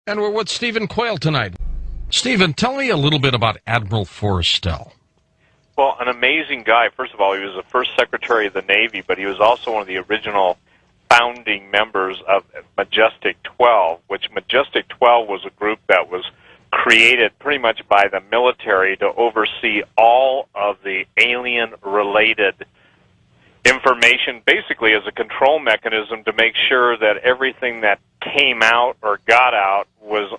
And we're with Stephen Quayle tonight. Stephen, tell me a little bit about Admiral Forrestal. Well, an amazing guy. First of all, he was the first Secretary of the Navy, but he was also one of the original founding members of Majestic 12, which Majestic 12 was a group that was created pretty much by the military to oversee all of the alien-related information, basically as a control mechanism to make sure that everything that came out or got out was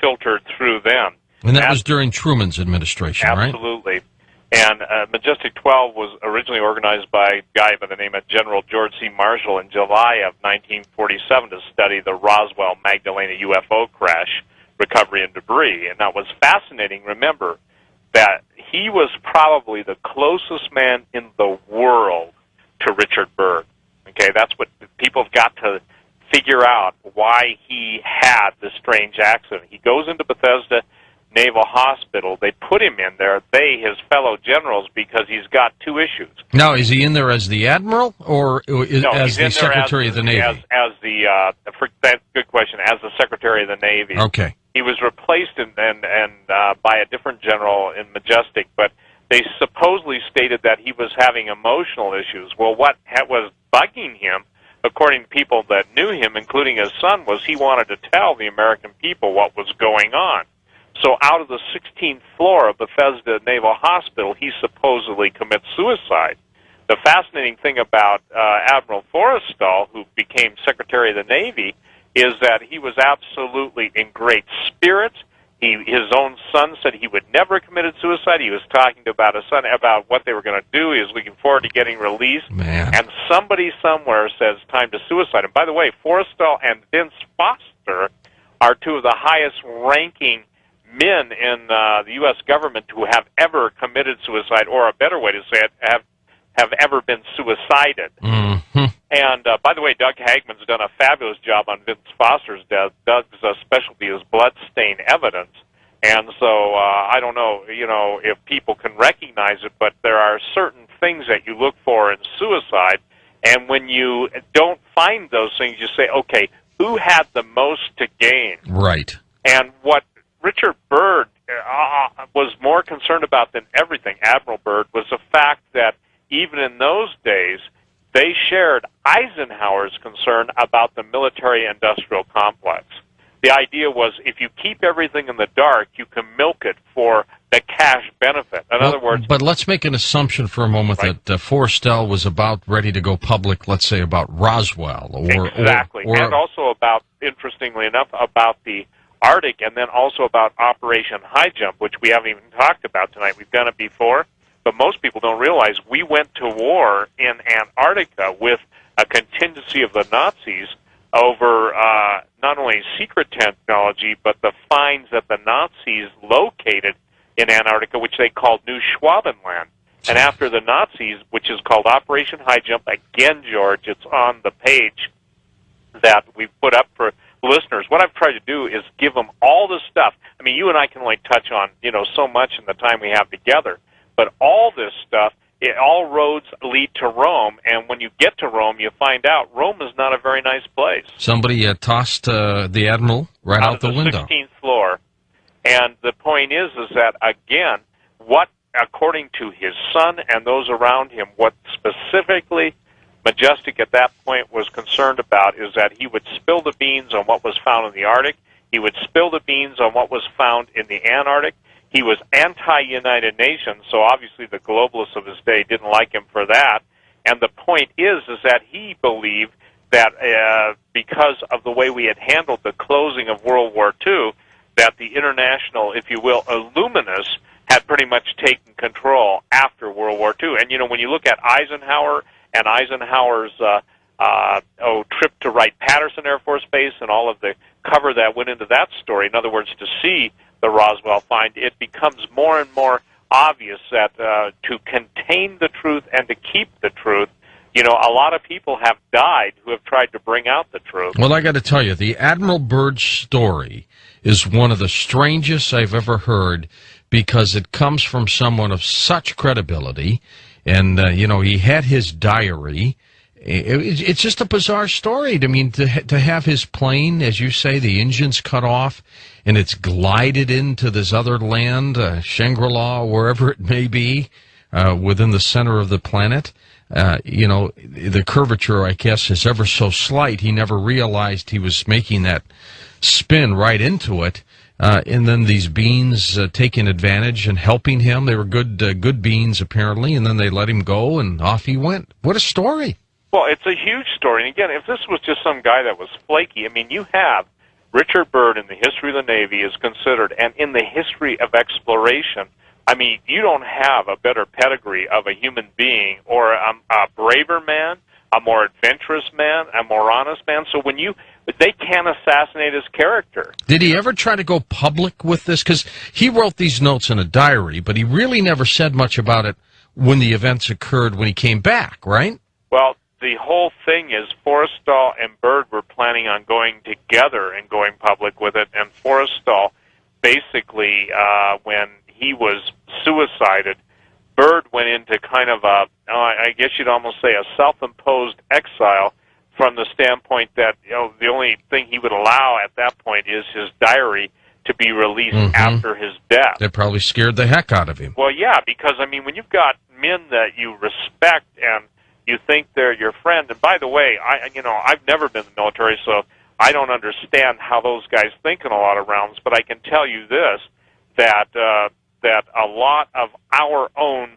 filtered through them. And that was during Truman's administration, right? Absolutely. And Majestic 12 was originally organized by a guy by the name of General George C. Marshall in July of 1947 to study the Roswell-Magdalena UFO crash, recovery, and debris. And that was fascinating. Remember that he was probably the closest man in the world to Richard Byrd. Okay, that's what people have got to figure out, why he had this strange accident. He goes into Bethesda Naval Hospital. They put him in there, his fellow generals, because he's got two issues. Now, is he in there as the admiral or as the Secretary of the Navy? Good question. As the Secretary of the Navy. Okay. He was replaced by a different general in Majestic, but they supposedly stated that he was having emotional issues. Well, what was bugging him, according to people that knew him, including his son, was he wanted to tell the American people what was going on. So out of the 16th floor of Bethesda Naval Hospital, he supposedly commits suicide. The fascinating thing about Admiral Forrestal, who became Secretary of the Navy, is that he was absolutely in great spirits. His own son said he would never have committed suicide. He was talking about his son about what they were going to do. He was looking forward to getting released. Man. And somebody somewhere says time to suicide. And by the way, Forrestal and Vince Foster are two of the highest-ranking men in the U.S. government who have ever committed suicide, or a better way to say it, have ever been suicided. Mm-hmm. And by the way, Doug Hagman's done a fabulous job on Vince Foster's death. Doug's specialty is bloodstain evidence, and so I don't know, if people can recognize it, but there are certain things that you look for in suicide, and when you don't find those things, you say, okay, who had the most to gain? Right. And what Richard Byrd was more concerned about than everything, Admiral Byrd, was the fact that even in those days, they shared Eisenhower's concern about the military-industrial complex. The idea was if you keep everything in the dark, you can milk it for the cash benefit. In other words... But let's make an assumption for a moment that Forrestal was about ready to go public, let's say, about Roswell. Exactly. And also about, interestingly enough, about the Arctic, and then also about Operation Highjump, which we haven't even talked about tonight. We've done it before, but most people don't realize we went to war in Antarctica with a contingency of the Nazis over not only secret technology, but the finds that the Nazis located in Antarctica, which they called New Schwabenland. And after the Nazis, which is called Operation Highjump, again, George, it's on the page that we've put up for listeners. What I've tried to do is give them all this stuff. I mean, you and I can only touch on, so much in the time we have together, but all this stuff, all roads lead to Rome, and when you get to Rome, you find out Rome is not a very nice place. Somebody tossed the Admiral right out the window. 16th floor. And the point is that, again, what, according to his son and those around him, what specifically Majestic at that point was concerned about is that he would spill the beans on what was found in the Arctic. He would spill the beans on what was found in the Antarctic. He was anti-United Nations, so obviously the globalists of his day didn't like him for that. And the point is that he believed that because of the way we had handled the closing of World War II, that the international, if you will, illuminists had pretty much taken control after World War II. And, when you look at Eisenhower and Eisenhower's trip to Wright-Patterson Air Force Base and all of the cover that went into that story, in other words, to see the Roswell find, it becomes more and more obvious that to contain the truth and to keep the truth, a lot of people have died who have tried to bring out the truth. Well, I got to tell you, the Admiral Byrd story is one of the strangest I've ever heard because it comes from someone of such credibility. And, he had his diary, It's just a bizarre story. I mean, to have his plane, as you say, the engine's cut off, and it's glided into this other land, Shangri-La, wherever it may be, within the center of the planet. The curvature, I guess, is ever so slight. He never realized he was making that spin right into it. And then these beings taking advantage and helping him. They were good beings, apparently, and then they let him go, and off he went. What a story. Well, it's a huge story. And again, if this was just some guy that was flaky, I mean, you have Richard Byrd in the history of the Navy is considered, and in the history of exploration, I mean, you don't have a better pedigree of a human being or a braver man, a more adventurous man, a more honest man. So they can't assassinate his character. Did he ever try to go public with this? Because he wrote these notes in a diary, but he really never said much about it when the events occurred when he came back, right? Well, the whole thing is Forrestal and Byrd were planning on going together and going public with it, and Forrestal basically, when he was suicided, Byrd went into kind of I guess you'd almost say a self-imposed exile from the standpoint that the only thing he would allow at that point is his diary to be released after his death. That probably scared the heck out of him. Well, yeah, because, I mean, when you've got men that you respect and you think they're your friend, and by the way, I've never been in the military, so I don't understand how those guys think in a lot of rounds, but I can tell you this, that a lot of our own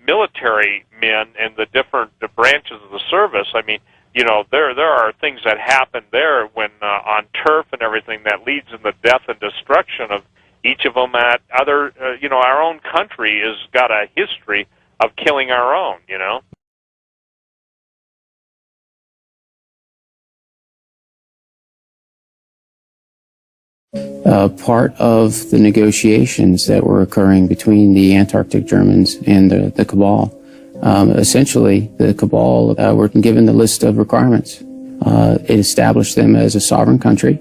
military men in the different branches of the service, I mean, there are things that happen there when on turf and everything that leads in the death and destruction of each of them at other, our own country has got a history of killing our own, Part of the negotiations that were occurring between the Antarctic Germans and the Cabal, essentially the Cabal were given the list of requirements. It established them as a sovereign country.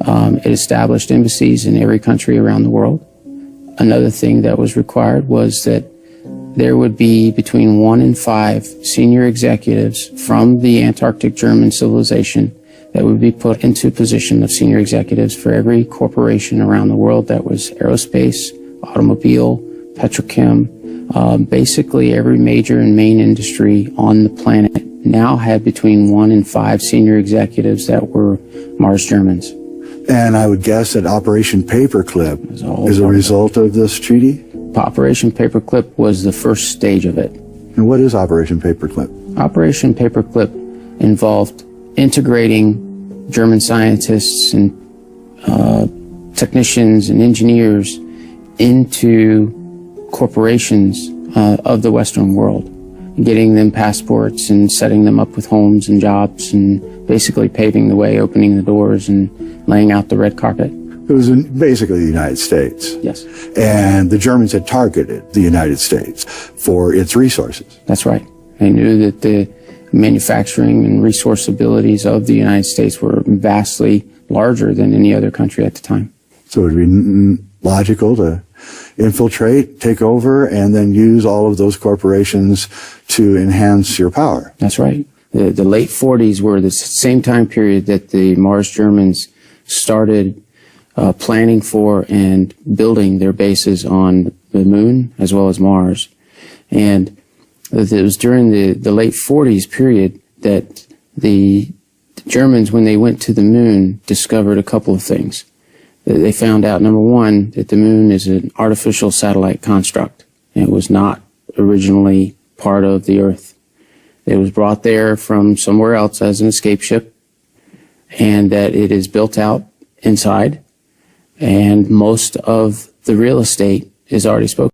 It established embassies in every country around the world. Another thing that was required was that there would be between 1 and 5 senior executives from the Antarctic German civilization that would be put into position of senior executives for every corporation around the world that was aerospace, automobile, petrochem, basically every major and main industry on the planet now had between 1 and 5 senior executives that were Mars Germans. And I would guess that Operation Paperclip is a result of this treaty? Operation Paperclip was the first stage of it. And what is Operation Paperclip? Operation Paperclip involved integrating German scientists and technicians and engineers into corporations of the Western world, getting them passports and setting them up with homes and jobs and basically paving the way, opening the doors and laying out the red carpet. It was basically the United States. Yes. And the Germans had targeted the United States for its resources. That's right. They knew that the manufacturing and resource abilities of the United States were vastly larger than any other country at the time. So it would be logical to infiltrate, take over, and then use all of those corporations to enhance your power. That's right. The late 40s were the same time period that the Mars Germans started planning for and building their bases on the moon as well as Mars. And it was during the late 40s period that the Germans, when they went to the moon, discovered a couple of things. They found out, number one, that the moon is an artificial satellite construct. It was not originally part of the Earth. It was brought there from somewhere else as an escape ship, and that it is built out inside, and most of the real estate is already spoken.